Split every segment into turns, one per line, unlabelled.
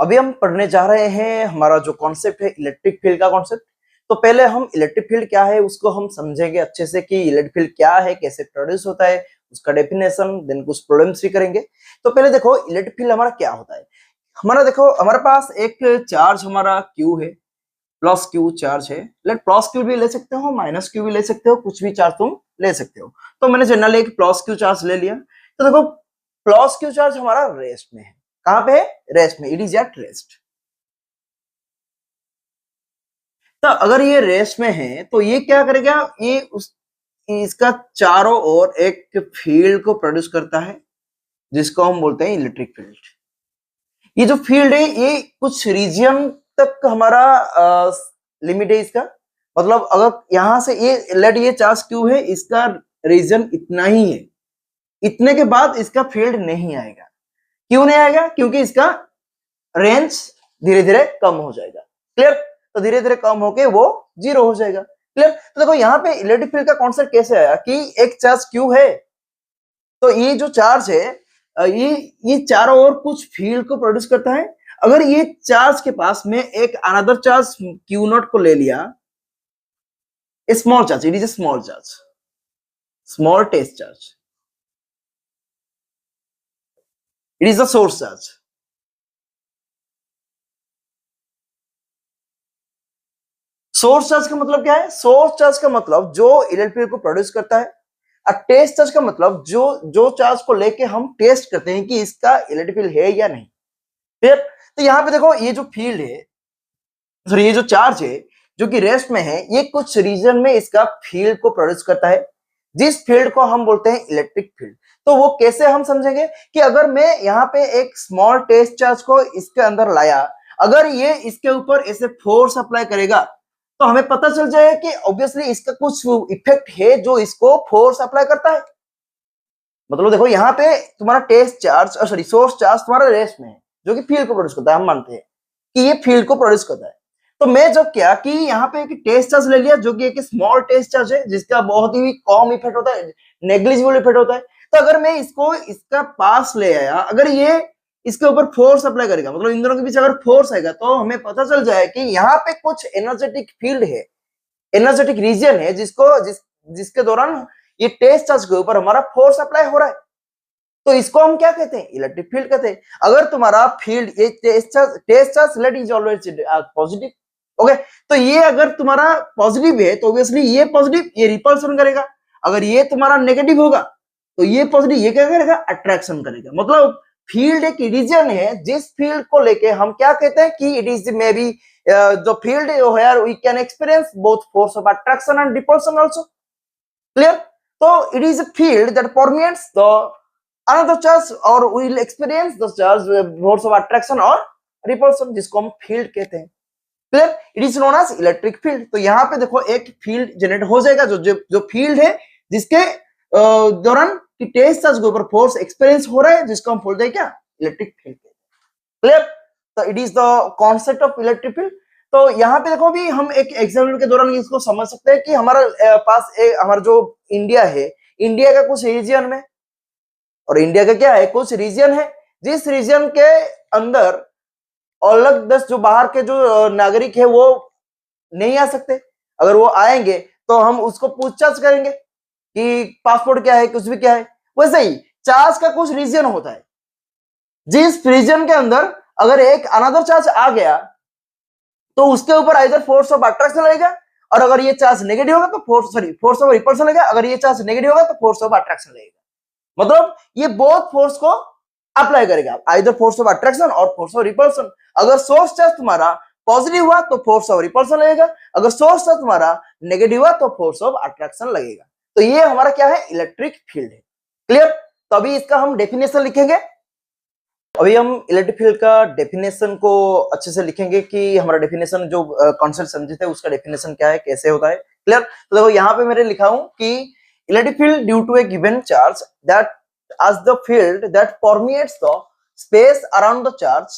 अभी हम पढ़ने जा रहे हैं हमारा जो कॉन्सेप्ट है इलेक्ट्रिक फील्ड का कॉन्सेप्ट। तो पहले हम इलेक्ट्रिक फील्ड क्या है उसको हम समझेंगे अच्छे से कि इलेक्ट्रिक फील्ड क्या है, कैसे प्रोड्यूस होता है, उसका डेफिनेशन, देन कुछ प्रॉब्लम्स भी करेंगे। तो पहले देखो इलेक्ट्रिक फील्ड हमारा क्या होता है। हमारा देखो हमारे पास एक चार्ज हमारा क्यू है, प्लस क्यू चार्ज है। प्लस क्यू भी ले सकते हो, माइनस क्यू भी ले सकते हो, कुछ भी चार्ज तुम ले सकते हो। तो मैंने जनरली एक प्लस क्यू चार्ज ले लिया। तो देखो प्लस क्यू चार्ज हमारा रेस्ट में है। कहां पे है? रेस्ट में। It is at rest. तो अगर ये रेस्ट में है तो ये क्या करेगा, ये इसका चारों ओर एक फील्ड को प्रोड्यूस करता है जिसको हम बोलते हैं इलेक्ट्रिक फील्ड। ये जो फील्ड है ये कुछ रीजन तक हमारा लिमिट है इसका। मतलब अगर यहां से ये चार्ज क्यू है, इसका रीजन इतना ही है, इतने के बाद इसका फील्ड नहीं आएगा। क्यों नहीं आएगा? क्योंकि इसका रेंज धीरे धीरे कम हो जाएगा। क्लियर? तो धीरे धीरे कम होके वो जीरो हो जाएगा। क्लियर? तो देखो यहाँ पे इलेक्ट्रिक फील्ड का कॉन्सेप्ट कैसे आया कि एक चार्ज क्यू है, तो ये जो चार्ज है ये चारों ओर कुछ फील्ड को प्रोड्यूस करता है। अगर ये चार्ज के पास में एक अनदर चार्ज क्यू नॉट को ले लिया, small charge, it is a small charge, small test charge, it is the source charge. Source charge का मतलब क्या है? सोर्स चार्ज का मतलब जो इलेक्ट्रिक फील्ड को प्रोड्यूस करता है। और टेस्ट चार्ज का मतलब जो चार्ज को लेके हम टेस्ट करते हैं कि इसका इलेक्ट्रिक फील्ड है या नहीं। फिर तो यहाँ पे देखो ये जो फील्ड है, सॉरी ये जो चार्ज है जो कि रेस्ट में है, ये कुछ रीजन में इसका फील्ड को प्रोड्यूस करता है, जिस फील्ड को हम बोलते हैं इलेक्ट्रिक फील्ड। तो वो कैसे हम समझेंगे कि अगर मैं यहाँ पे एक स्मॉल टेस्ट चार्ज को इसके अंदर लाया, अगर ये इसके ऊपर ऐसे फोर्स अप्लाई करेगा तो हमें पता चल जाएगा कि ऑब्वियसली इसका कुछ इफेक्ट है जो इसको फोर्स अप्लाई करता है। मतलब देखो यहाँ पे तुम्हारा test charge, sorry source charge तुम्हारा रेस्ट में है जो कि फील्ड को प्रोड्यूस करता है। हम मानते हैं कि ये फील्ड को प्रोड्यूस करता है। तो मैं जब क्या कि यहाँ पे एक टेस्ट चार्ज ले लिया जो कि एक स्मॉल टेस्ट चार्ज है जिसका बहुत ही कम इफेक्ट होता है, नेग्लिजिबल इफेक्ट होता है। तो अगर मैं इसको इसका पास ले आया, अगर ये इसके ऊपर फोर्स अप्लाई करेगा, मतलब इन दोनों के बीच अगर फोर्स आएगा, तो हमें पता चल जाए कि यहाँ पे कुछ एनर्जेटिक फील्ड है, एनर्जेटिक रीजन है जिसके दौरान ये टेस्ट चार्ज के ऊपर हमारा फोर्स अप्लाई हो रहा है। तो इसको हम क्या कहते हैं? इलेक्ट्रिक फील्ड कहते हैं। अगर तुम्हारा फील्ड ये test charge let is always positive, okay, तो ये अगर तुम्हारा पॉजिटिव है तो ऑब्वियसली ये पॉजिटिव ये रिपल्सन करेगा। अगर ये तुम्हारा नेगेटिव होगा तो ये पॉजिटिव ये क्या करेगा? अट्रैक्शन करेगा। मतलब फील्ड एक रीजन है जिस फील्ड को लेके हम क्या कहते हैं कि इट इज मे बी जो field where we can experience both force of attraction and repulsion also. Clear? तो it is a field that permeates the another charge or will experience the charge force of attraction or repulsion, जिसको हम field कहते हैं। Clear? It is known as electric field. तो यहाँ पे देखो एक फील्ड जनरेट हो जाएगा जो फील्ड है जिसके दौरान कि टेस्ट चार्ज के ऊपर फोर्स एक्सपीरियंस हो रहा है, जिसको हम बोलते हैं क्या? Electric field. क्लियर? तो it is the concept of electric field. तो यहाँ पे देखो भी हम एक एग्जाम्पल के दौरान इसको समझ सकते हैं कि हमारा पास हमारा जो इंडिया है, इंडिया का कुछ रीजन में, और इंडिया का क्या है? कुछ रीजन है जिस रीजन के अंदर अलग देश जो बाहर के जो नागरिक है वो नहीं आ सकते। अगर वो आएंगे तो हम उसको पूछताछ करेंगे कि पासपोर्ट क्या है, कुछ भी क्या है। वैसे ही चार्ज का कुछ रीजन होता है, जिस रीजन के अंदर अगर एक अनदर चार्ज आ गया तो उसके ऊपर आइदर फोर्स ऑफ अट्रैक्शन लगेगा, और अगर ये चार्ज नेगेटिव होगा तो फोर्स ऑफ रिपल्सन लगेगा। अगर ये चार्ज नेगेटिव होगा तो फोर्स ऑफ अट्रैक्शन लगेगा। मतलब ये बोथ फोर्स को अप्लाई करेगा, आइदर फोर्स ऑफ अट्रैक्शन और फोर्स ऑफ रिपल्सन। अगर सोर्स चार्ज तुम्हारा पॉजिटिव हुआ तो फोर्स ऑफ रिपल्सन लगेगा, अगर सोर्स चार्ज तुम्हारा नेगेटिव हुआ तो फोर्स ऑफ अट्रैक्शन लगेगा। तो ये हमारा क्या है? इलेक्ट्रिक फील्ड है। क्लियर? तो अभी इसका हम डेफिनेशन लिखेंगे। अभी हम इलेक्ट्रिक फील्ड का डेफिनेशन को अच्छे से लिखेंगे कि हमारा डेफिनेशन जो कॉन्सेप्ट समझे थे उसका डेफिनेशन क्या है, कैसे होता है। क्लियर? तो देखो यहाँ पे मैंने लिखा हूं कि electric field due to a given charge that as the field that permeates the space around the charge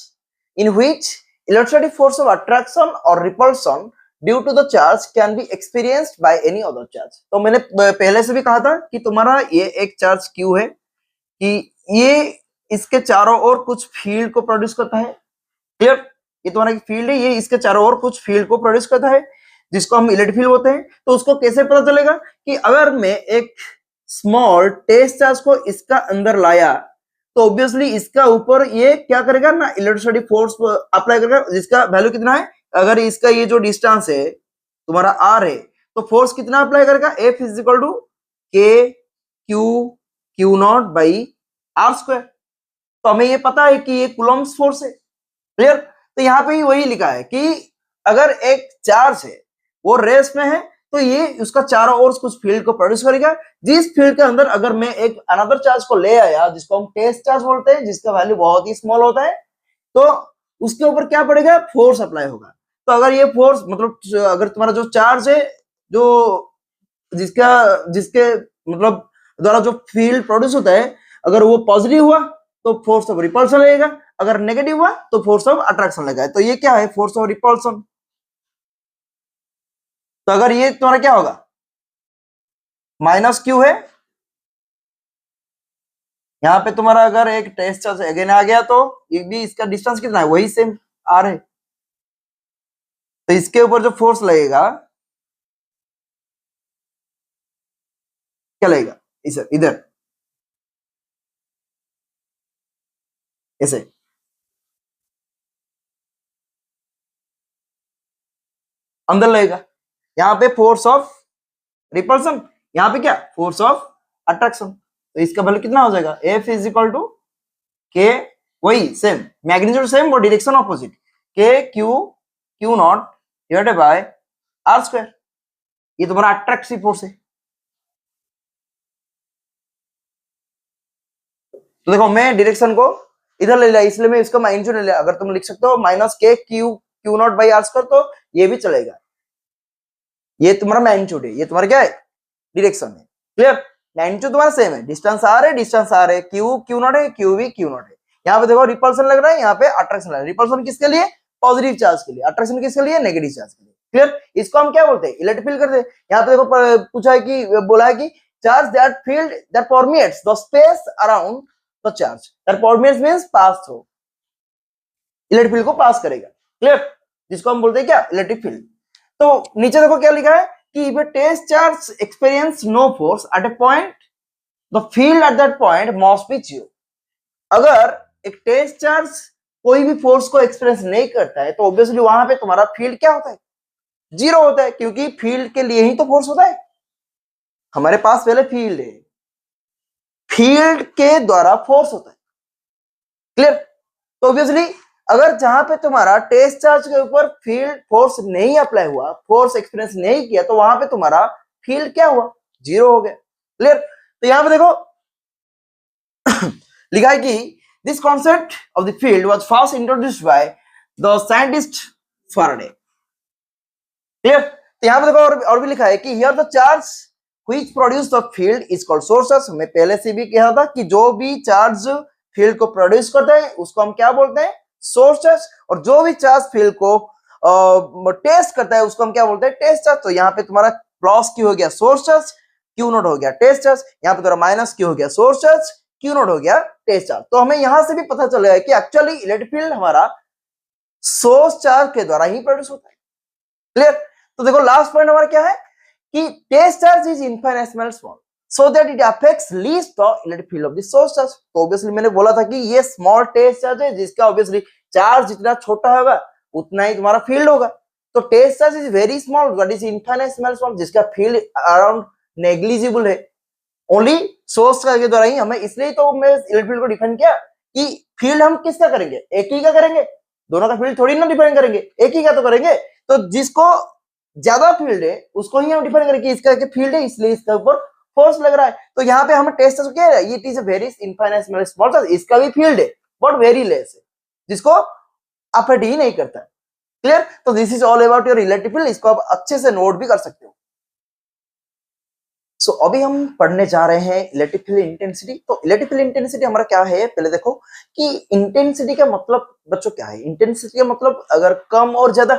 in which electrostatic force of attraction or repulsion due to the charge can be experienced by any other charge। तो मैंने पहले से भी कहा था कि तुम्हारा ये एक चार्ज Q है कि ये इसके चारों ओर कुछ फील्ड को प्रोड्यूस करता है, क्लियर? ये तुम्हारा फील्ड है, ये इसके चारों ओर कुछ फील्ड को प्रोड्यूस करता है जिसको हम इलेक्ट्रिक फील्ड बोलते हैं। तो उसको कैसे पता चलेगा कि अगर मैं एक स्मॉल टेस्ट चार्ज को इसका अंदर लाया तो ऑब्वियसली इसका ऊपर ये क्या करेगा ना, इलेक्ट्रोस्टैटिक फोर्स अप्लाई करेगा जिसका वैल्यू कितना है, अगर इसका ये जो डिस्टेंस है तुम्हारा आर है तो फोर्स कितना अप्लाई करेगा, F is equal to k q q not by r square. तो हमें ये पता है कि ये कूलम्ब्स फोर्स है। क्लियर? तो यहाँ पे ही वही लिखा है कि अगर एक चार्ज है वो रेस्ट में है तो ये उसका चारों ओर कुछ फील्ड को प्रोड्यूस करेगा, जिस फील्ड के अंदर अगर मैं एक अनदर चार्ज को ले आया जिसको हम टेस्ट चार्ज बोलते हैं, जिसका वैल्यू बहुत ही स्मॉल होता है, तो उसके ऊपर क्या पड़ेगा, फोर्स अप्लाई होगा। तो अगर ये फोर्स मतलब अगर तुम्हारा जो चार्ज है जो जिसका जिसके मतलब द्वारा जो फील्ड प्रोड्यूस होता है अगर वो पॉजिटिव हुआ तो फोर्स ऑफ रिपल्सन लगेगा, अगर नेगेटिव हुआ तो फोर्स ऑफ अट्रैक्शन लगेगा। तो ये क्या है, फोर्स ऑफ रिपल्सन। तो अगर ये तुम्हारा क्या होगा, माइनस क्यू है, यहाँ पे तुम्हारा अगर एक टेस्ट चार्ज अगेन आ गया तो ये भी इसका डिस्टेंस कितना है, वही सेम आर है, तो इसके ऊपर जो फोर्स लगेगा क्या लगेगा, इधर इधर ऐसे अंदर लगेगा। यहाँ पे फोर्स ऑफ रिपल्सन, यहाँ पे क्या, फोर्स ऑफ अट्रैक्शन। तो इसका वैल्यू कितना हो जाएगा, F is equal to k, वही सेम मैग्नीट्यूड सेम और direction opposite, k q q not divided by r square. ये तुम्हारा अट्रैक्टिव फोर्स है। तो देखो मैं डायरेक्शन को इधर ले लिया इसलिए मैं इसका मैग्नीट्यूड ले लिया, अगर तुम लिख सकते हो minus k q q not by r square तो ये भी चलेगा। ये तुम्हारा मैग्नीट्यूड है, ये तुम्हारा क्या है, डायरेक्शन है। क्लियर? मैग्नीट्यूड तुम्हारा सेम है, डिस्टेंस आर है, क्यू क्यू नॉट है, क्यू भी क्यू नॉट है। यहाँ पे देखो रिपल्सन लग रहा है, यहाँ पे अट्रैक्शन लग रहा है। रिपल्सन किसके लिए, पॉजिटिव चार्ज के लिए, अट्रैक्शन किसके लिए, नेगेटिव चार्ज के लिए। क्लियर? इसको हम क्या बोलते हैं, इलेक्ट्रिक फील्ड करते हैं। यहाँ पे देखो पूछा है कि बोला है कि charge that field that permeates the space around the charge, that permeates means pass through, electric field को पास करेगा। क्लियर? जिसको हम बोलते हैं क्या, इलेक्ट्रिक फील्ड। तो नीचे देखो क्या लिखा है कि if a test charge experience no force at a point, the field at that point must be zero। अगर एक टेस्ट चार्ज कोई भी फोर्स को एक्सपीरियंस नहीं करता है तो ऑब्वियसली वहां पे तुम्हारा फील्ड क्या होता है, जीरो होता है, क्योंकि फील्ड के लिए ही तो फोर्स होता है। हमारे पास पहले फील्ड है, फील्ड के द्वारा फोर्स होता है। क्लियर? तो ऑब्वियसली अगर जहां पे तुम्हारा टेस्ट चार्ज के ऊपर फील्ड फोर्स नहीं अप्लाई हुआ, फोर्स एक्सपीरियंस नहीं किया, तो वहां पे तुम्हारा फील्ड क्या हुआ, जीरो हो गया। क्लियर? तो यहां पे देखो लिखा है कि this concept of the field was first introduced by the scientist Faraday. Clear? तो यहां पे देखो और भी लिखा है कि here the charge which produce the field is called source charge. हमें पहले से भी कहा था कि जो भी चार्ज फील्ड को प्रोड्यूस करता है उसको हम क्या बोलते हैं, सोर्स चार्ज, और जो भी चार्ज फील्ड को टेस्ट करता है उसको हम क्या बोलते हैं, टेस्ट चार्ज। तो यहाँ पे तुम्हारा प्लस क्यू हो गया सोर्स चार्ज, क्यू नोट हो गया टेस्ट चार्ज, यहाँ पे तुम्हारा माइनस क्यू हो गया सोर्स चार्ज, क्यू नोट हो गया टेस्ट चार्ज। तो हमें यहां से भी पता चल गया कि एक्चुअली इलेक्ट्रिक फील्ड हमारा सोर्स चार्ज के द्वारा ही प्रोड्यूस होता है। क्लियर? तो देखो लास्ट पॉइंट हमारा क्या है कि test charge is infinitesimal small so that it affects least the electric field of the source charge। तो ऑब्वियसली मैंने बोला था कि ये स्मॉल टेस्ट चार्ज है जिसका ऑब्वियसली चार्ज जितना छोटा होगा उतना ही तुम्हारा फील्ड होगा। तो test charge is very small but is infinitesimal small, जिसका फील्ड अराउंड नेग्लिजिबल है, ओनली सोर्स चार्ज के द्वारा ही हमें। इसलिए तो मैं इलेक्ट्रिक फील्ड को डिफाइन किया कि फील्ड हम किसका करेंगे, एक ही का करेंगे, दोनों का फील्ड थोड़ी ना डिफाइन करेंगे, एक ही का तो करेंगे। तो जिसको ज्यादा फील्ड है उसको ही हम डिफाइन करेंगे, इसका फील्ड है इसलिए इसके ऊपर फोर्स लग रहा है। तो यहाँ पे हमें टेस्ट क्या है, it is a very infinitesimal small charge, इसका भी फील्ड है बट वेरी लेस है, जिसको अफेक्ट ही नहीं करता है। क्लियर? तो this is all about your electric field, इसको आप अच्छे से नोट भी कर सकते हो। सो अभी हम पढ़ने जा रहे हैं इलेक्ट्रिक फील्ड इंटेंसिटी। तो इलेक्ट्रिक फील्ड इंटेंसिटी हमारा क्या है, पहले देखो कि इंटेंसिटी का मतलब बच्चों क्या है। इंटेंसिटी का मतलब अगर कम और ज्यादा,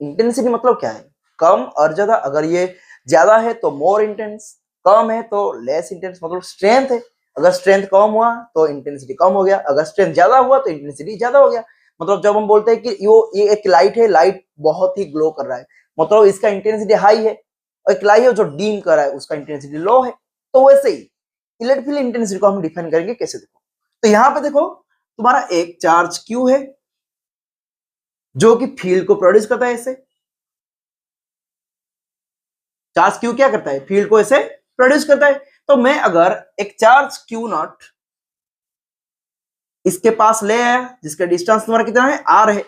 इंटेंसिटी मतलब क्या है, कम और ज्यादा। अगर ये ज्यादा है तो मोर इंटेंस, कम है तो लेस इंटेंस। मतलब स्ट्रेंथ है, अगर स्ट्रेंथ कम हुआ तो इंटेंसिटी कम हो गया, अगर स्ट्रेंथ ज्यादा हुआ तो इंटेंसिटी ज्यादा हो गया। मतलब जब हम बोलते हैं कि ये एक लाइट है, लाइट बहुत ही ग्लो कर रहा है, मतलब इसका इंटेंसिटी हाई है, और एक लाइट है जो डीम कर रहा है, उसका इंटेंसिटी लो है। तो वैसे ही इलेक्ट्रिक फील्ड इंटेंसिटी को हम डिफाइन करेंगे कैसे, देखो तो यहां पे देखो तुम्हारा एक चार्ज क्यू है जो कि फील्ड को प्रोड्यूस करता है। ऐसे चार्ज क्यू क्या करता है, फील्ड को ऐसे प्रोड्यूस करता है। तो मैं अगर एक चार्ज क्यू नॉट इसके पास ले आया, जिसका डिस्टेंस तुम्हारा कितना है, आर है,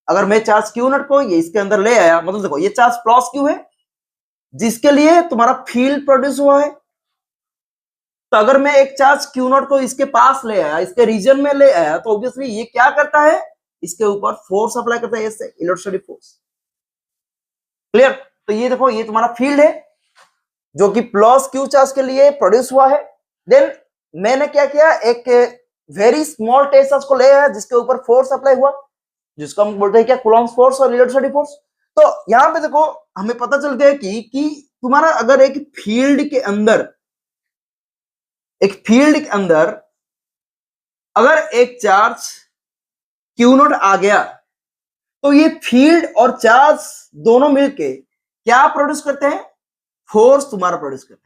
अगर मैं चार्ज क्यू नॉट को ये इसके अंदर ले आया, मतलब देखो ये चार्ज प्लस क्यू है जिसके लिए तुम्हारा फील्ड प्रोड्यूस हुआ है। तो अगर मैं एक चार्ज क्यू नॉट को इसके पास ले आया, इसके रीजन में ले आया, तो ऑब्वियसली ये क्या करता है, इसके ऊपर फोर्स अप्लाई करता है, इससे इलेक्ट्रोस्टैटिक फोर्स। क्लियर? तो ये देखो ये तुम्हारा फील्ड है जो कि प्लस क्यू चार्ज के लिए प्रोड्यूस हुआ है। देन मैंने क्या किया, एक वेरी स्मॉल टेस्ट चार्ज को ले आया जिसके ऊपर फोर्स अप्लाई हुआ, जिसको हम बोलते हैं क्या, कूलॉम्स फोर्स और इलेक्ट्रोस्टैटिक फोर्स। तो यहां पे देखो हमें पता चल गया कि तुम्हारा अगर एक फील्ड के अंदर अगर एक चार्ज क्यू नॉट आ गया, तो ये फील्ड और चार्ज दोनों मिलके क्या प्रोड्यूस करते हैं, फोर्स तुम्हारा प्रोड्यूस करते हैं।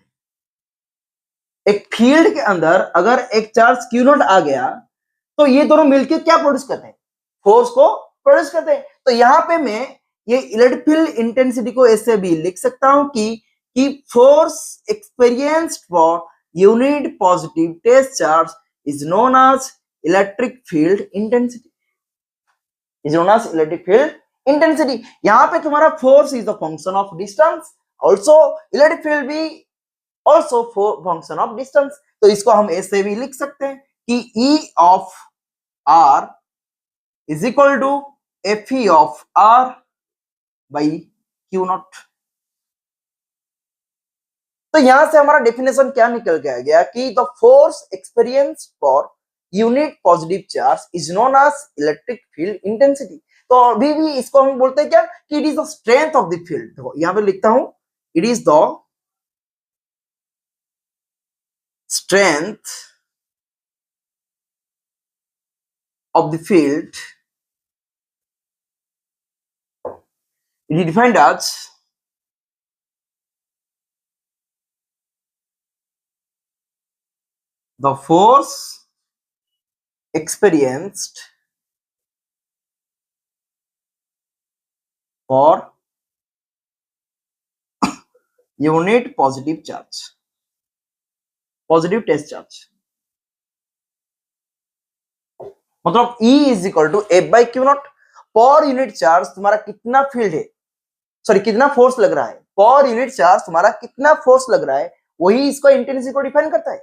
एक फील्ड के अंदर अगर एक चार्ज क्यू नॉट आ गया, तो ये दोनों मिलके क्या प्रोड्यूस करते हैं, फोर्स को प्रोड्यूस करते हैं। तो यहां पे मैं ये इलेक्ट्रिक फील्ड इंटेंसिटी को ऐसे भी लिख सकता हूं कि force experienced for unit positive test charge is known as electric field intensity, is known as electric field intensity. यहां पे तुम्हारा force is the function of distance, also electric field भी ऑल्सो फंक्शन ऑफ डिस्टेंस। तो इसको हम ऐसे भी लिख सकते हैं कि E of R is equal to Fe of R by q not. तो यहां से हमारा डेफिनेशन क्या निकल के आ गया कि the force experience for unit positive charge is known as electric field intensity. तो अभी भी इसको हम बोलते हैं क्या, कि it is the strength of the field. देखो यहां पे लिखता हूं, it is the strength of the field, it is defined as the force experienced for unit positive charge, positive test charge. मतलब E is equal to F by q not. पर unit charge तुम्हारा कितना field है, sorry कितना force लग रहा है, पर यूनिट चार्ज तुम्हारा कितना फोर्स लग रहा है, वही इसको इंटेंसिटी को डिफाइन करता है।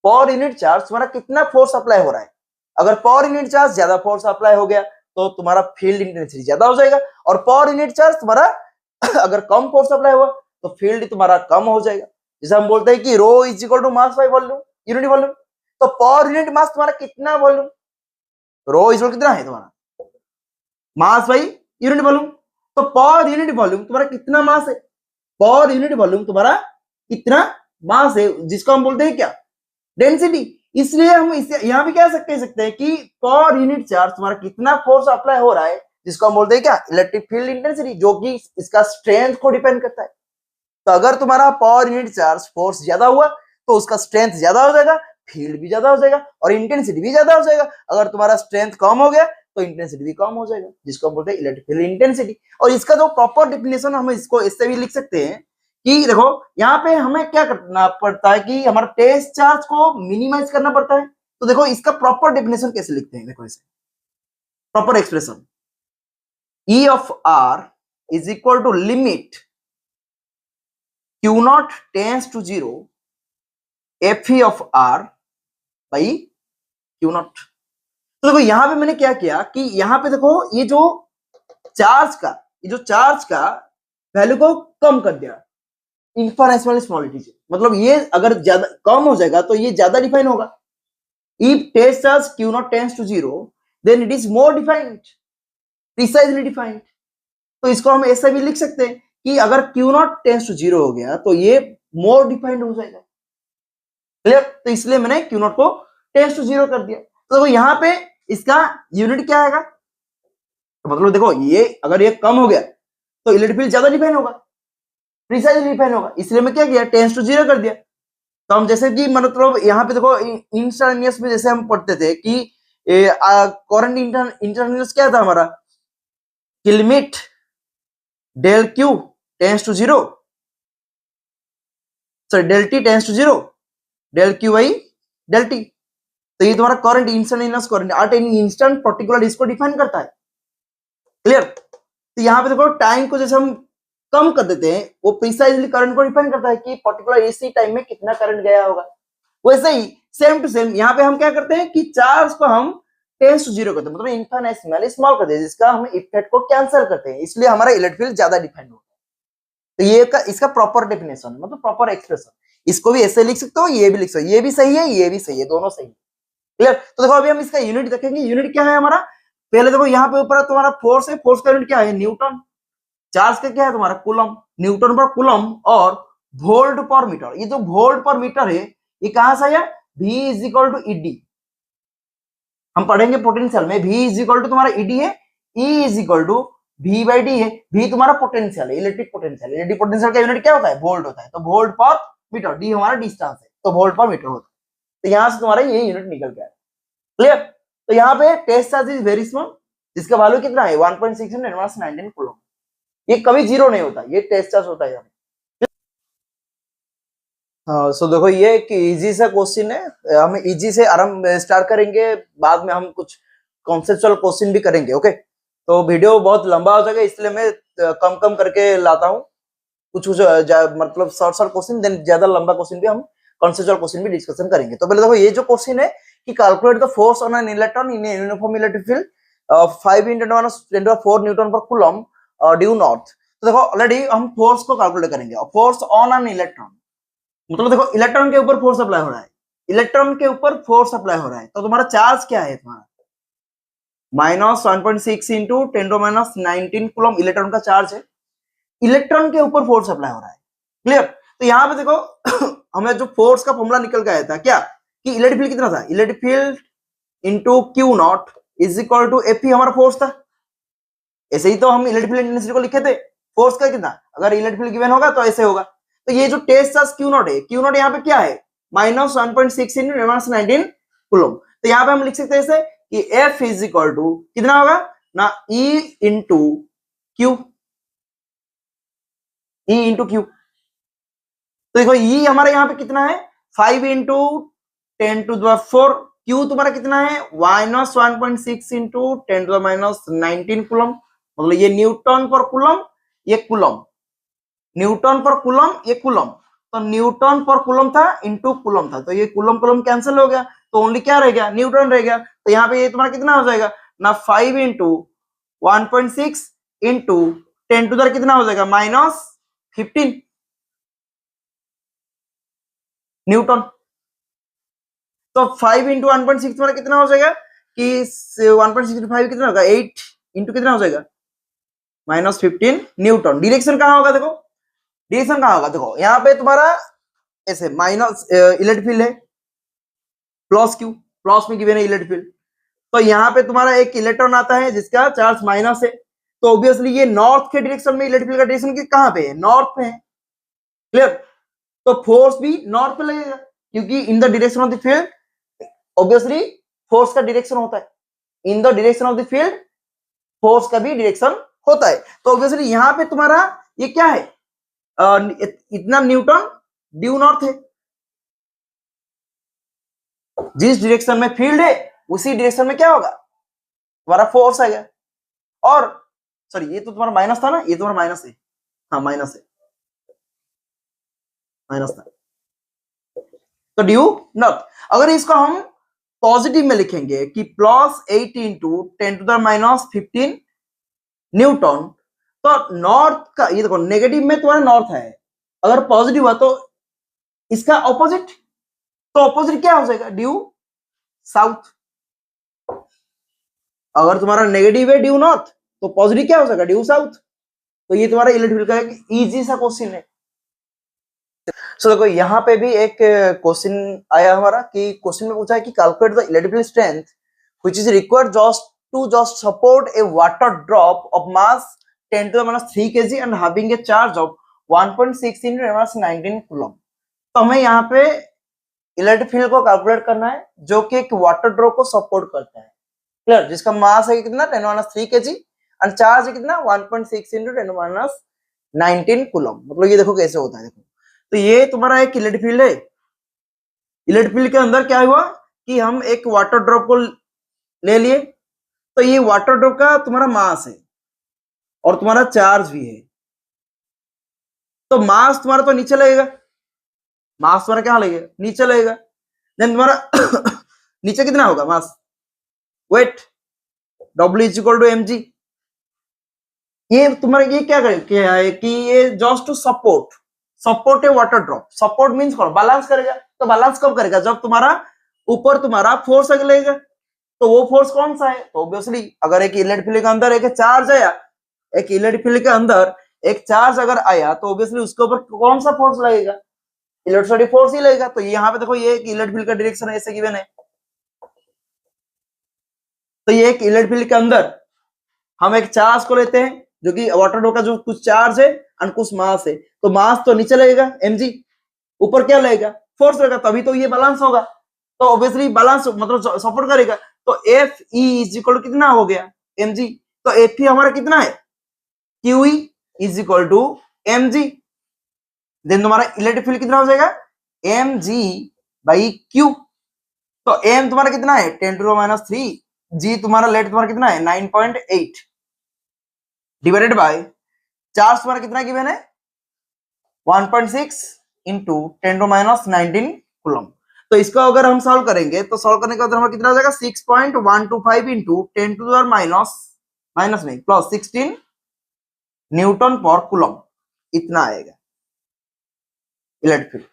पर यूनिट चार्ज तुम्हारा कितना फोर्स अप्लाई हो रहा है, अगर पर यूनिट चार्ज ज्यादा फोर्स अप्लाई हो गया तो तुम्हारा फील्ड इंटेंसिटी ज्यादा हो जाएगा, और पर यूनिट चार्ज तुम्हारा अगर कम फोर्स अप्लाई हुआ तो फील्ड तुम्हारा कम हो जाएगा। जैसे हम बोलते हैं कि rho is equal to mass by volume, unit volume. तो पर यूनिट मास तुम्हारा कितना वॉल्यूम, रो इज इक्वल कितना है तुम्हारा, मास बाई यूनिट वॉल्यूम। तो पर यूनिट वॉल्यूम तुम्हारा कितना मास है, पर यूनिट वॉल्यूम तुम्हारा कितना मास है, जिसको हम बोलते हैं क्या, डेंसिटी। इसलिए हम इसे यहां भी कह सकते हैं कि पर यूनिट चार्ज तुम्हारा कितना फोर्स अप्लाई हो रहा है, जिसको हम बोलते हैं क्या, इलेक्ट्रिक फील्ड इंटेंसिटी, जो कि इसका स्ट्रेंथ को डिपेंड करता है। तो अगर तुम्हारा पर यूनिट चार्ज फोर्स ज्यादा हुआ तो उसका स्ट्रेंथ ज्यादा हो जाएगा, फील्ड भी ज्यादा हो जाएगा और इंटेंसिटी भी ज्यादा हो जाएगा। अगर तुम्हारा स्ट्रेंथ कम हो गया तो इंटेंसिटी भी कम हो जाएगा, जिसको हम बोलते हैं इलेक्ट्रिक फील्ड इंटेंसिटी। और इसका जो प्रॉपर डेफिनेशन हम इसको इससे भी लिख सकते हैं कि देखो यहाँ पे हमें क्या करना पड़ता है कि हमारा टेस्ट चार्ज को मिनिमाइज करना पड़ता है। तो देखो इसका प्रॉपर डेफिनेशन कैसे लिखते हैं, देखो इसे proper expression, E of R is equal to limit Q not tends to 0 Fe of R by Q not. तो देखो यहां पे मैंने क्या किया कि यहां पे देखो ये जो चार्ज का वैल्यू को कम कर दिया इन्फिनिटेसिमल स्मॉलिटी से। मतलब ये अगर ज्यादा कम हो जाएगा तो ये ज्यादा डिफाइन होगा। If test charge Q not tends to 0 then it is more defined, precisely defined. तो इसको हम ऐसा भी लिख सकते हैं कि अगर Q नॉट टेंस टू 0 हो गया तो ये मोर डिफाइंड हो जाएगा। क्लियर? तो इसलिए मैंने Q नॉट को टेंस टू 0 कर दिया। तो यहाँ पे इसका यूनिट क्या आएगा? तो मतलब देखो ये अगर ये कम हो गया तो इलेक्ट्रिक फील्ड ज्यादा डिफाइन होगा, प्रिसाइजली डिफाइन होगा, इसलिए मैं क्या किया, टेंस टू 0 कर दिया। तो हम जैसे कि मतलब यहाँ पे देखो इंस्टेंटेनियस में जैसे हम पढ़ते थे कि करंट इंस्टेंटेनियस क्या था हमारा, कि limit del q tends to 0, sorry del t tends to 0, del q by del t. तो ये तुम्हारा current instantaneous current at any instant particular इसको डिफाइन करता है। क्लियर? तो यहाँ पे देखो टाइम को जैसे हम कम कर देते हैं, वो प्रिसाइजली करंट को डिफाइन करता है कि पर्टिकुलर इसी टाइम में कितना करंट गया होगा। वैसे ही सेम टू सेम यहाँ पे हम क्या करते हैं कि चार्ज को हम टेंस टू 0 करते हैं, मतलब इनफिनिटेसिमली स्मॉल कर देते हैं, जिसका हम इफेक्ट को कैंसिल करते हैं, इसलिए हमारा इलेक्ट्रिक फील्ड ज्यादा डिफाइन होता है। तो ये इसका प्रॉपर डेफिनेशन मतलब प्रॉपर एक्सप्रेशन, इसको भी ऐसे लिख सकते हो, ये भी लिख सकते हो, ये भी सही है, ये भी सही है, दोनों सही है। क्लियर? तो देखो अभी हम इसका यूनिट देखेंगे, यूनिट क्या है हमारा। पहले देखो यहाँ पे ऊपर तुम्हारा फोर्स है, फोर्स का यूनिट क्या है, न्यूटन। चार्ज का क्या है तुम्हारा, कूलम, न्यूटन पर कूलम और वोल्ट पर मीटर। ये जो वोल्ट पर मीटर है ये कहां से आया, V is equal to ED. हम पढ़ेंगे पोटेंशियल में, V इज इक्वल टू तुम्हारा ईडी है, E is equal to V by d है। V तुम्हारा पोटेंशियल है, इलेक्ट्रिक पोटेंशियल। इलेक्ट्रिक पोटेंशियल का यूनिट क्या होता है, वोल्ट होता है। तो वोल्ट पर मीटर, D हमारा डिस्टेंस है, तो वोल्ट पर मीटर होता है। तो यहां से तुम्हारा ये यूनिट निकल गया। क्लियर? तो यहाँ पे test charge is very small, जिसका वैल्यू कितना है 1.6 × 10⁻19 कूलम। ये कभी जीरो नहीं होता, ये टेस्ट चार्ज होता है। हाँ, सो देखो ये एक इजी सा क्वेश्चन है, हम इजी से आरंभ स्टार्ट करेंगे, बाद में हम कुछ कॉन्सेप्चुअल क्वेश्चन भी करेंगे। ओके, तो वीडियो बहुत लंबा हो जाएगा, इसलिए मैं कम कम करके लाता हूँ, कुछ कुछ मतलब शॉर्ट शॉर्ट क्वेश्चन, देन ज्यादा लंबा क्वेश्चन भी हम कॉन्सेप्चुअल क्वेश्चन भी डिस्कशन करेंगे। तो पहले देखो ये जो क्वेश्चन है कि calculate the force on an electron in a uniform electric field 5 × 10⁻⁴ Newton पर कूलम ड्यू नॉर्थ। तो देखो ऑलरेडी हम फोर्स को कैलकुलेट करेंगे, और फोर्स ऑन एन इलेक्ट्रॉन मतलब देखो इलेक्ट्रॉन के ऊपर फोर्स अप्लाई हो रहा है, इलेक्ट्रॉन के ऊपर फोर्स अप्लाई हो रहा है, तो तुम्हारा चार्ज क्या है, तुम्हारा -1.6 × 10⁻19 कूलम इलेक्ट्रॉन का चार्ज है, इलेक्ट्रॉन के ऊपर फोर्स अप्लाई हो रहा है। क्लियर? तो यहाँ पे देखो हमें जो फोर्स का फॉर्मूला निकल के आया था क्या, कि इलेक्ट्रिक फील्ड कितना था, electric field into q not is equal to F हमारा फोर्स था। ऐसे ही तो हम इलेक्ट्रिक फील्ड इंटेंसिटी को लिखे थे, फोर्स का कितना, अगर इलेक्ट्रिक फील्ड गिवन होगा तो ऐसे होगा। तो ये जो टेस्ट चार्ज क्यू नॉट है, क्यू नॉट यहाँ पे क्या है, -1.6 × 10⁻19 कूलम। तो यहाँ पे हम लिख सकते हैं ऐसे कि एफ इज इक्वल टू कितना होगा ना, E into Q, E into Q. तो देखो ई हमारे यहाँ पे कितना है 5 × 10⁴, क्यू तुम्हारा कितना है -1.6 × 10⁻19 कूलम, मतलब ये न्यूटन पर कूलम, ये कूलम, न्यूटन पर कूलम, ये कूलम। तो न्यूटन पर कूलम था इंटू कूलम था, तो ये कूलम कूलम कैंसिल हो गया, तो ओनली क्या रह गया, न्यूटन रह गया। तो यहाँ पे ये तुम्हारा कितना हो जाएगा ना, 5 × 1.6 × 10⁻⁻ कितना हो जाएगा -15 न्यूटन। तो 5 × 1.6 तुम्हारा कितना हो जाएगा कि 1.6 × 5 कितना होगा 8 इंटू कितना हो जाएगा -15 न्यूटन। डायरेक्शन कहाँ होगा, देखो डायरेक्शन कहाँ होगा, देखो यहाँ पे तुम्हारा ऐसे माइनस इलेक्ट्रिक फील्ड है, प्लस क्यू, प्लस में गिवन है इलेक्ट्रिक फील्ड, तो यहाँ पे तुम्हारा एक इलेक्ट्रॉन आता है जिसका चार्ज माइनस है, तो ऑब्वियसली ये नॉर्थ के डायरेक्शन में इलेक्ट्रिक फील्ड का डायरेक्शन कहाँ पे है, नॉर्थ पे है। क्लियर? तो फोर्स भी नॉर्थ पे लगेगा, क्योंकि in the direction of the field obviously force का डायरेक्शन होता है, in the direction of the field force का भी डायरेक्शन होता है। तो ऑब्वियसली यहाँ पे तुम्हारा ये क्या है, इतना न्यूटन ड्यू नॉर्थ है, जिस डायरेक्शन में फील्ड है उसी डायरेक्शन में क्या होगा, तुम्हारा फोर्स आएगा। और सॉरी ये तो तुम्हारा माइनस था ना, ये तुम्हारा माइनस है, हाँ माइनस है, माइनस था, तो ड्यू नॉर्थ। अगर इसको हम पॉजिटिव में लिखेंगे कि +8 × 10⁻15 न्यूटन, तो नॉर्थ का ये देखो नेगेटिव में तुम्हारा नॉर्थ है, अगर पॉजिटिव हुआ तो इसका ऑपोजिट, तो ऑपोजिट क्या हो जाएगा, ड्यू साउथ। अगर तुम्हारा नेगेटिव है ड्यू नॉर्थ तो पॉजिटिव क्या हो जाएगा, ड्यू साउथ। तो ये तुम्हारा इलेक्ट्रिक का एक इजी सा क्वेश्चन है। सो देखो यहाँ पे भी एक क्वेश्चन आया हमारा कि क्वेश्चन में पूछा है कि calculate the electrical strength which is required just support a water drop of mass 10 to the minus 3 kg and having a charge of 1.6 into 19 coulomb. तो हमें यहाँ पे इलेक्ट्रिक फील्ड को कैलकुलेट करना है जो कि एक वाटर ड्रॉप को सपोर्ट करता है, क्लियर, जिसका मास है कितना 10 माइनस 3 kg और चार्ज है कितना 1.6 into 10 माइनस 19 कूलम। मतलब ये देखो कैसे होता है, देखो तो ये तुम्हारा एक इलेक्ट्रिक फील्ड है। इलेक्ट्रिक फील्ड के अंदर क्या हुआ कि हम एक वाटर ड्रॉप को ले लिए, तो ये वाटर ड्रॉप का तुम्हारा मास है और तुम्हारा चार्ज भी है। तो मास तुम्हारा तो नीचे लगेगा, मास तुम्हारा क्या लगेगा नीचे लगेगा, देन तुम्हारा नीचे कितना होगा mass, weight, W is equal to mg। ये तुम्हारा ये क्या है कि ये just to support a water drop. Support means कौन बैलेंस करेगा, तो बैलेंस कब करेगा जब तुम्हारा ऊपर तुम्हारा फोर्स लगेगा। तो वो फोर्स कौन सा है, तो ऑब्वियसली अगर एक इलेक्ट्रिक फील्ड के अंदर एक चार्ज आया, एक इलेक्ट्रिक फील्ड के अंदर एक चार्ज अगर आया तो ऑब्वियसली उसके ऊपर कौन सा फोर्स लगेगा, इलेक्ट्रोस्टैटिक फोर्स ही लगेगा। तो यहाँ पे देखो ये एक इलेक्ट्रिक फील्ड का डायरेक्शन ऐसे गिवन है, तो ये एक इलेक्ट्रिक फील्ड के अंदर हम एक चार्ज को लेते हैं जो कि वाटर ड्रॉप का जो कुछ चार्ज है और कुछ मास है। तो मास तो नीचे लगेगा mg, ऊपर क्या लगेगा फोर्स लगेगा, तभी तो ये बैलेंस होगा। तो ऑब्वियसली बैलेंस मतलब सपोर्ट करेगा। तो F E is equal to कितना हो गया mg, तो एफ ई हमारा कितना है q E is equal to mg। Then तुम्हारा इलेक्ट्रिक फील्ड कितना हो जाएगा mg बाई क्यू। तो m तुम्हारा कितना है 10 टू माइनस 3, g तुम्हारा लेट तुम्हारा कितना है 9.8 डिवाइडेड बाय चार्ज तुम्हारा कितना गिवन है 1.6 इंटू 10 टू माइनस 19 कूलम। तो इसको अगर हम सॉल्व करेंगे तो सॉल्व करने के बाद हमारा कितना हो जाएगा 6.125 इंटू 10 टू द माइनस नहीं प्लस 16 न्यूटन पर कूलम, इतना आएगा इलेक्ट्रिक फील्ड,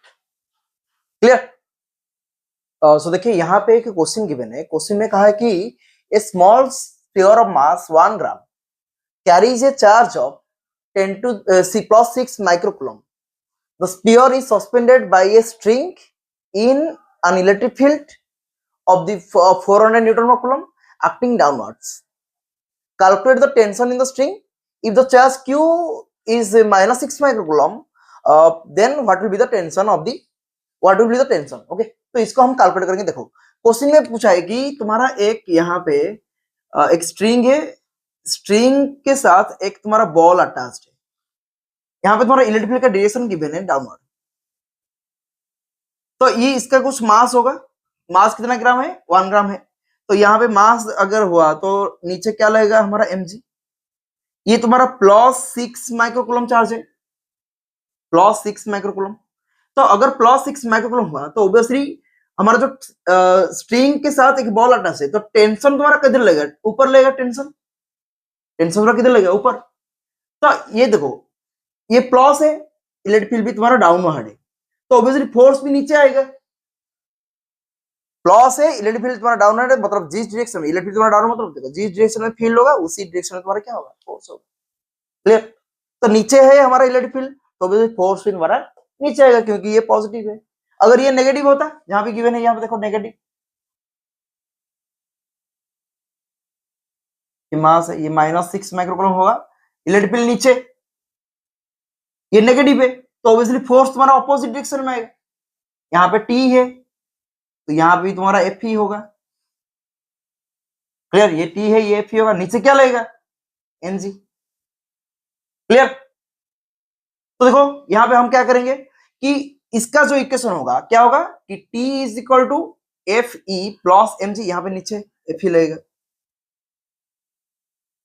क्लियर। सो देखिए यहाँ पे एक क्वेश्चन गिवन है। क्वेश्चन में कहा है कि a small sphere of mass 1 gram carries a charge of 10 to plus 6 microcoulomb. The sphere is suspended by a string in an electric field of the 400 Newton per coulomb acting downwards. Calculate the tension in the string. If the charge Q is minus 6 microcoulomb, then what will be the tension of the tension? Okay, तो इसको हम calculate करेंगे। देखो question में पूछा है कि तुम्हारा एक यहाँ पे एक स्ट्रिंग है, स्ट्रिंग के साथ एक तुम्हारा बॉल अटैच्ड है। यहाँ पे तुम्हारा इलेक्ट्रिक फील्ड का डायरेक्शन गिवन है डाउनवर्ड। तो ये इसका कुछ मास होगा, मास कितना ग्राम है 1 ग्राम है। तो यहाँ पे मास अगर हुआ तो नीचे क्या लगेगा हमारा mg। ये तुम्हारा प्लस 6 माइक्रोकूलम चार्ज है, प्लस 6 माइक्रोकूलम। तो अगर प्लस 6 माइक्रोकूलम हुआ तो ऑब्वियसली हमारा जो स्ट्रिंग के साथ एक बॉल अटैच है, तो टेंशन तुम्हारा किधर लगेगा ऊपर लगेगा, टेंशन तुम्हारा किधर लगेगा ऊपर। तो ये देखो ये प्लस है, इलेक्ट्रिक फील्ड भी तुम्हारा डाउनवर्ड है, तो ऑब्वियसली फोर्स भी नीचे आएगा। प्लस है, इलेक्ट्रिक फील्ड तुम्हारा डाउनवर्ड है, मतलब जिस डायरेक्शन में इलेक्ट्रिक फील्ड तुम्हारा डाउनवर्ड मतलब देखो जिस डायरेक्शन में फील्ड होगा उसी डायरेक्शन में तुम्हारा क्या होगा फोर्स होगा, क्लियर। तो नीचे है हमारा इलेक्ट्रिक फील्ड, तो ऑब्वियसली फोर्स भी तुम्हारा नीचे आएगा क्योंकि ये पॉजिटिव है। अगर ये नेगेटिव होता, जहां पे गिवन है यहाँ पे देखो नेगेटिव मास है, ये माइनस 6 माइक्रोकूलम होगा, इलेक्ट्रिक फील्ड नीचे, ये नेगेटिव है, तो ऑब्वियसली फोर्स तुम्हारा ऑपोजिट डायरेक्शन में आएगा। यहाँ पे T है तो यहाँ पे भी तुम्हारा F ही होगा, क्लियर। ये T है ये F ही होगा, नीचे क्या लगेगा mg, क्लियर। तो देखो यहाँ पे हम क्या करेंगे कि इसका जो इक्वेशन होगा क्या होगा कि T is equal to F E plus mg, यहाँ पे नीचे F ही लगेगा।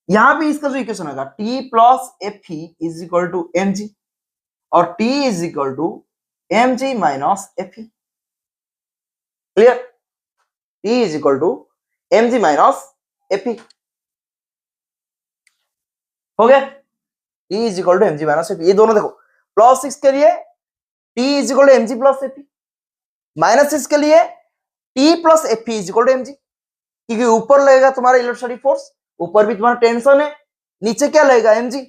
यहाँ पे इसका जो इक्वेशन होगा T plus F E is equal to mg और T is equal to mg minus F E, clear. T is equal to mg minus F E हो गया। T is equal to mg minus F E, ये दोनों देखो plus 6 के लिए T is equal to mg plus F E, minus 6 के लिए T plus F E is equal to mg, क्योंकि ऊपर लगेगा तुम्हारा इलेक्ट्रोस्टैटिक फोर्स, ऊपर भी तुम्हारा टेंशन है, नीचे क्या लगेगा mg,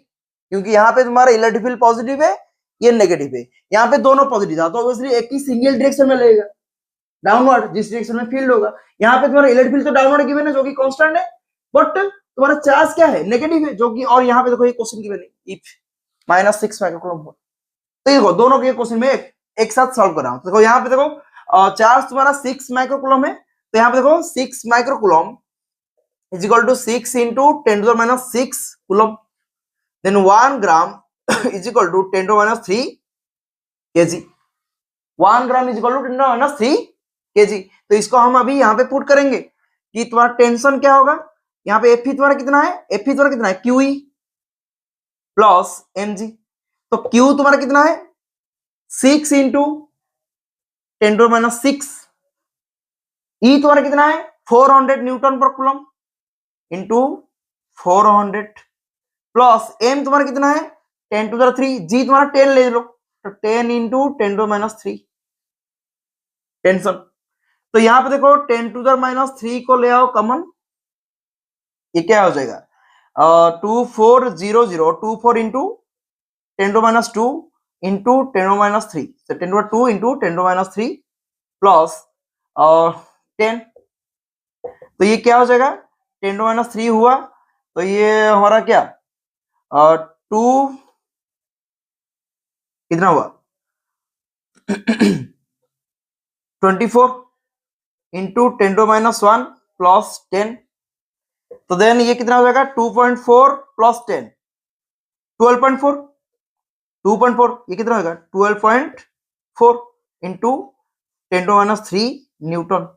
क्योंकि यहाँ पे तुम्हारा इलेक्ट्रिक फील्ड पॉजिटिव है, ये नेगेटिव है, यहाँ पे दोनों पॉजिटिव था, तो ऑब्वियसली एक ही सिंगल डायरेक्शन में लगेगा। डाउनवर्ड, जिस डायरेक्शन में फील्ड होगा। यहाँ पे तुम्हारा इलेक्ट्रिक फील्ड तो डाउनवर्ड गिवन है जो कि कांस्टेंट है, बट तुम्हारा चार्ज क्या है, नेगेटिव है, जो कि, और यहाँ पे देखो ये क्वेश्चन गिवन है, इफ -6 माइक्रोकूलम हो। तो देखो दोनों के क्वेश्चन में एक साथ सॉल्व कर रहा हूं। देखो यहाँ पे देखो चार्ज तुम्हारा 6 माइक्रोकूलम है, तो यहाँ पे देखो 6 microcoulomb is equal to 6 into 10⁻6 coulomb, then 1 gram is equal to 10⁻3 kg। 1 gram is equal to 10⁻3 kg। तो इसको हम अभी यहाँ पे पुट करेंगे कि तुम्हारा टेंशन क्या होगा, यहाँ पे Fe तुम्हारा कितना है, Fe तुम्हारा कितना है, QE प्लस mg। तो Q तुम्हारा कितना है, 6 इंटू 10⁻6, E तुम्हारा कितना है 400 न्यूटन पर कूलम इंटू 400 प्लस M तुम्हारा कितना है 10⁻3, G तुम्हारा 10 ले लो, तो 10 इंटू 10⁻3 टेंशन। तो यहाँ पे देखो 10⁻3 को ले आओ कॉमन, ये क्या हो जाएगा 2400, 24 इंटू 10⁻2 इंटू 10⁻3, तो 10⁻2 इंटू 10⁻3 प्लस 10, तो ये क्या हो जाएगा 10⁻3 हुआ, तो ये हमारा क्या 2 कितना हुआ 24 इंटू 10⁻1 प्लस 10, तो देन ये कितना हो जाएगा 2.4 प्लस 10 12.4, 2.4 ये कितना होगा 12.4 इंटू 10⁻3 न्यूटन,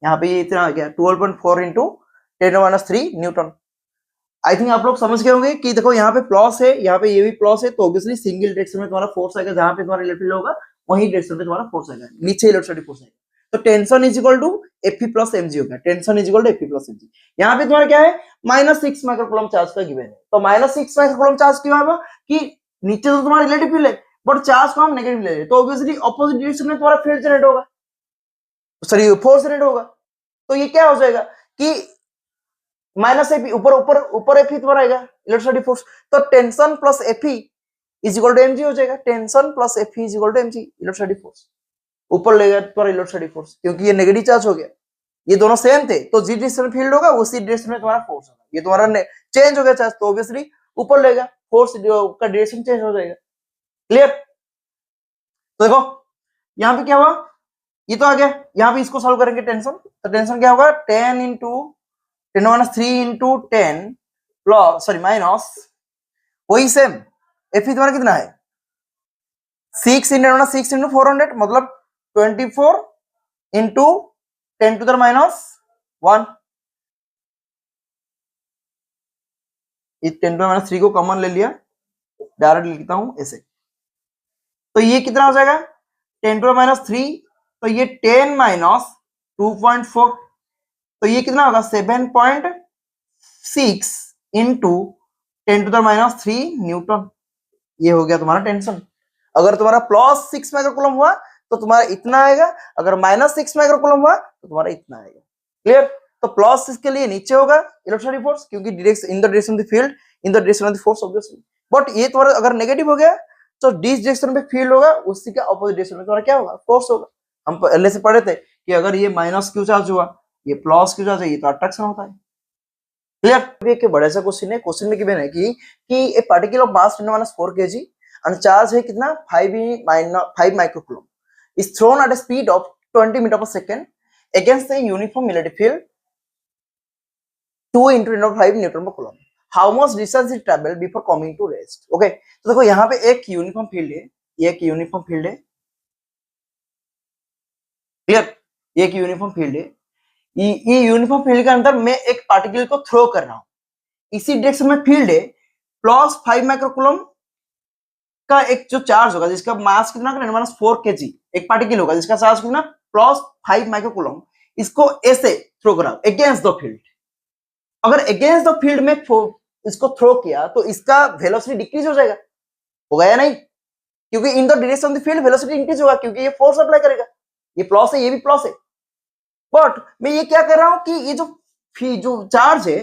यहाँ पे ये इतना आ गया 12.4 इंटू 10⁻3 न्यूटन। आई थिंक आप लोग समझ गए होंगे कि देखो यहाँ पे प्लस है, यहाँ पे ये भी प्लस है, तो ऑब्वियसली सिंगल डायरेक्शन में तुम्हारा फोर्स आएगा, जहां पे तुम्हारा इलेक्ट्रिक होगा वही डायरेक्शन में तुम्हारा फोर्स आएगा, नीचे इलेक्ट्रोस्टैटिक फोर्स आएगा। तो tension is equal to Fe plus mg हो गया, tension is equal to Fe plus mg। यहाँ पे तुम्हारा क्या है -6 माइक्रोकूलम चार्ज का गिवन है, तो -6 माइक्रोकूलम चार्ज क्यों आएगा कि नीचे तो तुम्हारा रिलेटिव फील्ड है, बट चार्ज को हम नेगेटिव ले रहे हैं, तो ऑब्वियसली ऑपोजिट डायरेक्शन में तुम्हारा फील्ड जनरेट होगा, सॉरी फोर्स जनरेट होगा। तो ये क्या हो जाएगा कि -Fe ऊपर ऊपर ऊपर Fe तुम्हारा आएगा इलेक्ट्रोस्टैटिक फोर्स, तो tension plus Fe is equal to mg हो जाएगा, tension plus Fe is equal to mg electrostatic force, ऊपर ले गया तुम्हारा इलेक्ट्रोस्टैटिक फोर्स, क्योंकि ये नेगेटिव चार्ज हो गया, ये दोनों सेम थे, तो जिस डायरेक्शन में फील्ड होगा उसी डायरेक्शन में तुम्हारा फोर्स होगा, ये तुम्हारा चेंज हो गया चार्ज, तो ऑब्वियसली ऊपर लेगा, फोर्स का डायरेक्शन चेंज हो जाएगा। क्लियर? तो देखो यहाँ पे क्या हुआ, ये तो आ गया, यहाँ पे इसको सॉल्व करेंगे टेंशन, तो टेंशन क्या होगा 10 into 10⁻3 into 10 plus sorry minus वही सेम Fe तुम्हारा कितना है 6 इंटू 6 इंटू 400, मतलब 24 इंटू 10⁻1, इस 10⁻3 को कॉमन ले लिया, डायरेक्ट लिखता हूं ऐसे, तो ये कितना हो जाएगा 10⁻3, तो ये 10 माइनस 2.4, तो ये कितना होगा 7.6 इंटू 10⁻3 न्यूटन, ये हो गया तुम्हारा टेंशन। अगर तुम्हारा +6 माइक्रोकूलम हुआ तो तुम्हारा इतना आएगा, अगर -6 माइक्रोकूलम हुआ तो तुम्हारा इतना आएगा। क्लियर? तो +6 के लिए नीचे होगा इलेक्ट्रोस्टैटिक फोर्स, क्योंकि direction in the direction of the field in the direction of the force obviously, but ये तुम्हारा अगर नेगेटिव हो गया तो जिस डायरेक्शन में फील्ड होगा उसी का अपोजिट डायरेक्शन में तुम्हारा क्या होगा फोर्स होगा। हम पहले से पढ़े थे कि अगर ये -q चार्ज हुआ, ये +q चार्ज है, ये तो अट्रैक्शन होता है। क्लियर? एक बड़ा सा क्वेश्चन है, क्वेश्चन में गिवन है कि a particle of mass 10⁻4 kg and charge है कितना 5 microcoulomb is thrown at a speed of 20 metre पर second against the uniform electric field 2 into 10⁵ newton पर coulomb, how much distance it travel before coming to rest। Okay, तो देखो यहाँ पे एक uniform field है, ये एक यूनिफॉर्म फील्ड है, क्लियर, ये एक यूनिफॉर्म फील्ड है, ये यूनिफॉर्म फील्ड के अंदर मैं एक पार्टिकल को थ्रो कर रहा हूं, इसी डायरेक्शन में फील्ड है, +5 माइक्रोकूलम का एक जो चार्ज होगा जिसका मास कितना 10⁻4 kg, एक पार्टिकल होगा जिसका चार्ज कितना +5 माइक्रोकूलम, इसको ऐसे थ्रो करा अगेंस्ट द फील्ड। अगर अगेंस्ट द फील्ड में इसको थ्रो किया तो इसका वेलोसिटी डिक्रीज हो जाएगा, होगा या नहीं, क्योंकि in the direction of the field velocity increase होगा, क्योंकि ये फोर्स अप्लाई करेगा, ये प्लस है ये भी प्लस है, बट मैं ये क्या कर रहा हूं कि ये जो चार्ज है,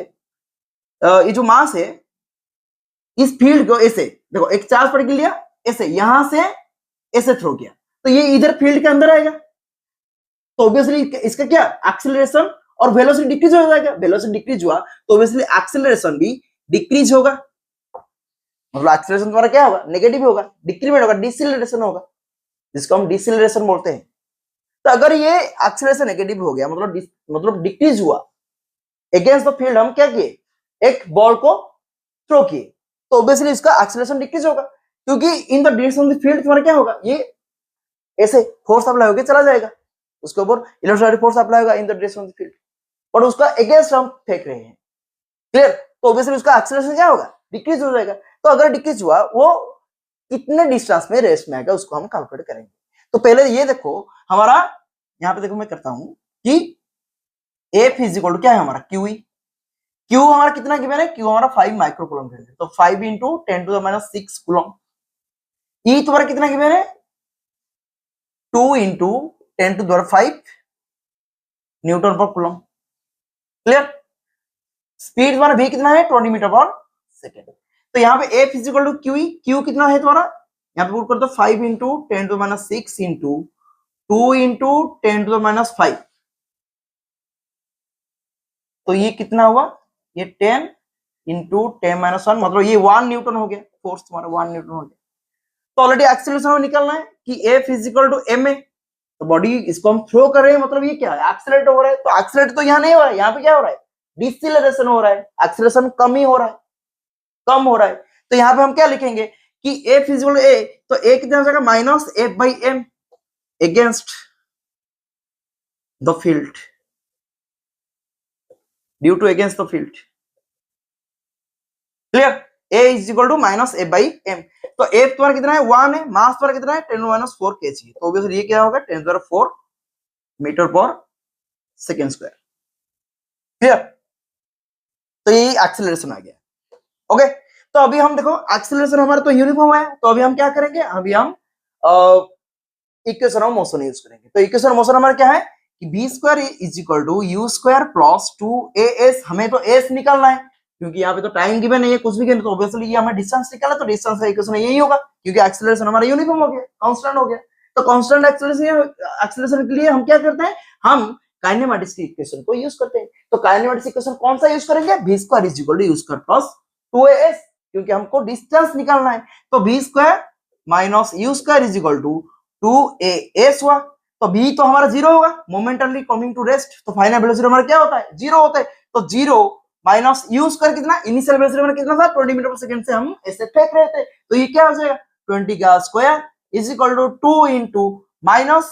ये जो मास है, इस फील्ड को ऐसे देखो, एक चार्ज पार्टिकल लिया ऐसे, यहां से ऐसे थ्रो किया, तो ये इधर फील्ड के अंदर आएगा, तो ऑब्वियसली इसका क्या एक्सेलरेशन और वेलोसिटी डिक्रीज हो जाएगा, वेलोसिटी डिक्रीज हुआ तो ऑब्वियसली एक्सेलरेशन भी डिक्रीज होगा, मतलब एक्सेलरेशन तुम्हारा क्या होगा नेगेटिव होगा, डिक्रीमेंट होगा, डिसेलरेशन होगा, जिसको हम डिसेलरेशन बोलते हैं। तो अगर ये एक्सेलरेशन नेगेटिव हो गया मतलब डिक्रीज हुआ अगेंस्ट द फील्ड, हम क्या किए एक बॉल को थ्रो किए, तो ऑब्वियसली इसका एक्सेलरेशन डिक्रीज होगा, क्योंकि in the direction of the field तुम्हारा क्या होगा, ये ऐसे फोर्स अप्लाई होकर चला जाएगा, उसके ऊपर इलेक्ट्रोस्टैटिक फोर्स अप्लाई होगा in the direction of the field, और उसका अगेंस्ट हम फेंक रहे हैं, क्लियर। तो ऑब्वियसली उसका एक्सेलरेशन क्या होगा डिक्रीज हो जाएगा। तो अगर डिक्रीज हुआ वो कितने डिस्टेंस में रेस्ट में आएगा उसको हम कैलकुलेट करेंगे। तो पहले ये देखो हमारा यहाँ पे देखो मैं करता हूं कि F इज इक्वल टू क्या है हमारा QE, Q हमारा कितना गिवन है, Q हमारा 5 माइक्रो कूलम है, तो 5 into 10 to the minus 6 coulomb. E तुम्हारा कितना गिवन है 2 इंटू 10 टू द 5 न्यूटन पर कूलम, क्लियर। स्पीड तुम्हारा v कितना है 20 मीटर पर सेकेंड। तो यहाँ पे F is equal to QE, Q कितना है तुम्हारा यहाँ पे पुट कर दो 5 into 10 to the minus 6 into 2 into 10 to the minus 5, तो ये कितना हुआ ये 10 इंटू 10 माइनस 1, मतलब ये 1 न्यूटन हो गया, फोर्स तुम्हारा 1 न्यूटन हो गया। तो ऑलरेडी एक्सेलरेशन हमें निकालना है कि F is equal to ma, तो बॉडी इसको हम थ्रो कर रहे हैं, मतलब ये क्या है एक्सेलरेट हो रहा है, तो एक्सेलरेट तो यहाँ नहीं हो रहा है, यहाँ पे क्या हो रहा है डिसेलरेशन हो रहा है, एक्सेलरेशन कम ही हो रहा है, कम हो रहा है। तो यहाँ पे हम क्या लिखेंगे कि F is equal to a, तो a कितना हो जाएगा minus F by m against the field, due to against the field, clear. a is equal to minus F by m, तो F तुम्हारा कितना है 1 है, मास तुम्हारा कितना है 10 माइनस 4 kg, तो ऑब्वियसली ये क्या होगा 10 टू द 4 मीटर पर सेकेंड स्क्वायर, क्लियर। तो ये एक्सेलरेशन आ गया, ओके। तो अभी हम देखो एक्सेलरेशन हमारा तो यूनिफॉर्म है, तो अभी हम क्या करेंगे, अभी हम इक्वेशन ऑफ मोशन यूज करेंगे। तो इक्वेशन ऑफ मोशन हमारा क्या है कि v square is equal to u square plus 2as, हमें तो s निकालना है क्योंकि यहाँ पे तो टाइम गिवन नहीं है कुछ भी गिवन, तो ऑब्वियसली ये हमें डिस्टेंस निकालना, तो डिस्टेंस का इक्वेशन यही होगा क्योंकि एक्सेलरेशन हमारा यूनिफॉर्म हो गया, कांस्टेंट हो गया। तो कांस्टेंट एक्सेलरेशन के लिए हम क्या करते हैं, हम काइनेमेटिक्स की इक्वेशन को यूज करते हैं। तो काइनेमेटिक्स इक्वेशन कौन सा यूज करेंगे, v square is equal to u square plus 2as, क्योंकि हमको डिस्टेंस निकालना है। तो v square minus u square is equal to 2as हुआ, तो v तो हमारा जीरो होगा, मोमेंटली कमिंग टू रेस्ट, तो फाइनल वेलोसिटी हमारा क्या होता है जीरो होता है, तो जीरो माइनस u स्क्वायर कितना, इनिशियल वेलोसिटी हमारा कितना था 20 मीटर पर सेकंड से हम ऐसे फेंक रहे थे, तो ये क्या हो जाएगा 20 का square is equal to 2 into minus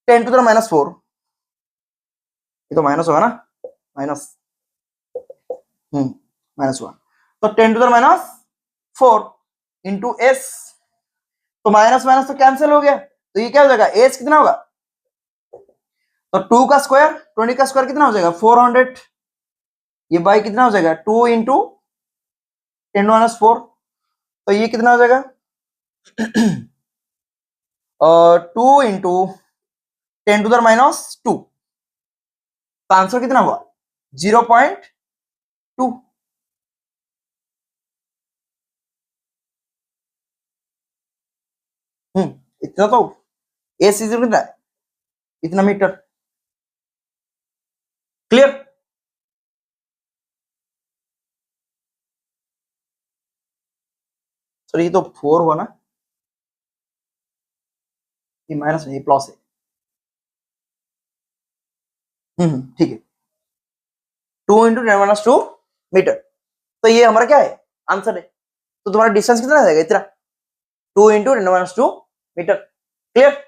10 to the minus 4, ये तो माइनस होगा ना, माइनस माइनस हुआ, तो 10 to the minus 4 into s, तो माइनस माइनस तो कैंसिल हो गया, तो ये क्या हो जाएगा एस कितना होगा, तो 2 का स्क्वायर 20 का स्क्वायर कितना हो जाएगा 400, ये बाई कितना हो जाएगा 2 इंटू 10 माइनस 4, तो ये कितना हो जाएगा 2 इंटू 10 टू द माइनस 2, तो आंसर कितना हुआ 0.2। इतना तो एस इज कितना है इतना मीटर, क्लियर। सर ये तो 4 हुआ ना, ये माइनस नहीं प्लस है, ठीक है 2 इंटू 10 माइनस 2 मीटर, तो ये हमारा क्या है आंसर है। तो तुम्हारा डिस्टेंस कितना आ जाएगा इतना 2 इंटू 10 माइनस 2 मीटर, क्लियर।